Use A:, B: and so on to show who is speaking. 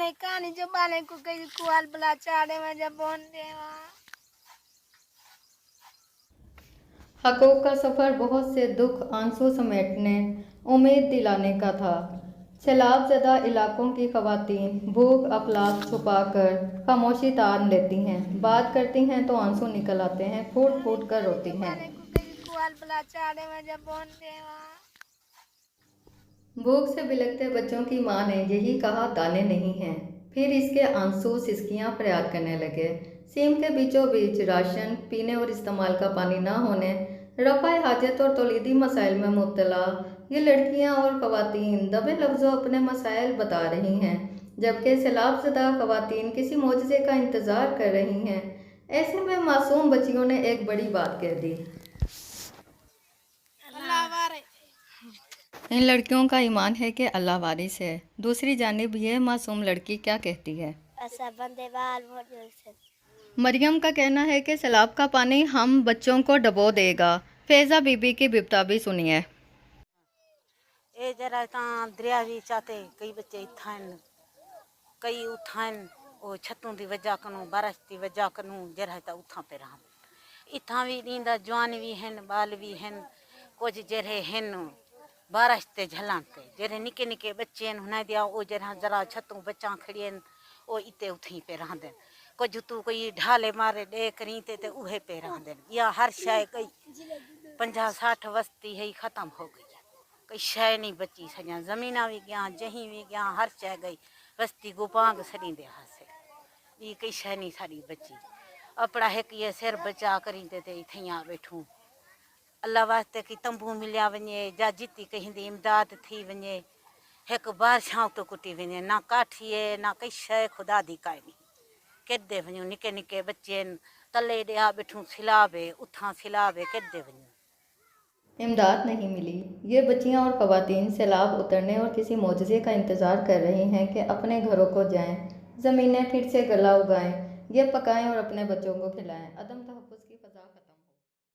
A: बाले कहानी जो बाले को कई कुआल बला चाड़े में जब बोन देवा।
B: हकूक़ का सफ़र बहुत से दुख आंसू समेटने, उम्मीद दिलाने का था। सैलाब ज़दा इलाकों की ख़वातीन भूख अफलाक छुपाकर खामोशी तान लेती हैं, बात करती हैं तो आंसू निकल आते हैं, फूट फूट कर रोती हैं।
A: बाले को कई कुआल बला चाड़े में जब बोन देवा।
B: भूख से बिलखते बच्चों की माँ ने यही कहा, दाने नहीं हैं। फिर इसके आंसू सिसकियाँ फरियाद करने लगे। सीम के बीचों बीच राशन, पीने और इस्तेमाल का पानी ना होने, रफ़ाए हाजत और तौलीदी मसाइल में मुब्तला ये लड़कियाँ और ख़वातीन दबे लफ्ज़ों अपने मसाइल बता रही हैं, जबकि सैलाब ज़दा ख़वातीन किसी मोजज़े का इंतज़ार कर रही हैं। ऐसे में मासूम बच्चियों ने एक बड़ी बात कह दी। इन लड़कियों का ईमान है कि अल्लाह वारिस है। दूसरी जानिब यह मासूम लड़की क्या कहती है? मरियम का कहना है कि सैलाब का पानी हम बच्चों को डबो देगा। फैज़ा बीबी की बिपता भी सुनिए।
C: ए जरा दरिया भी चाहते कई बच्चे इथान कई उठान ओ छतों की वजह कनू बारिश की वजह कनू जरा उथा पे रहा इथा भी नींदा जवान भी हैं बाल भी हैं कुछ जरे हैं बारिश ते झलाते जरे निके निके बच्चे हुन दिया ओ जरा जरा छतों बच्चा खड़ियन ओ इते उथी पे रहंदे कुछ तू कोई ढाले मारे डे करी ते उहे पे रहंदे या हर शय कई 50-60 वस्ती है खत्म हो गई कोई शय नहीं बची सजा जमीना भी गया जही भी गया हर शय गई बस्ती गुपांग सड़ी दे हासे ये कई शय नहीं सारी बची अपना एक ये सिर बचा करी ते इथैया बैठूं अल्लाह वास्ते की तंबू मिलिया वने जा जिती कहीं दी इमदाद थी वने एक बारिशां तो कुटी वने ना काठिए ना कई शय खुदा दी काई नहीं केदे वने निके निके बच्चे तले दिया बैठूं सिलावे उठा सिलावे केदे वने
B: इमदाद नहीं मिली। ये बच्चियां और ख़वातीन सैलाब उतरने और किसी मोजज़े का इंतज़ार कर रही हैं कि अपने घरों को जाएं, ज़मीनें फिर से गला उगाएं, ये पकाएं और अपने बच्चों को खिलाएं। अदम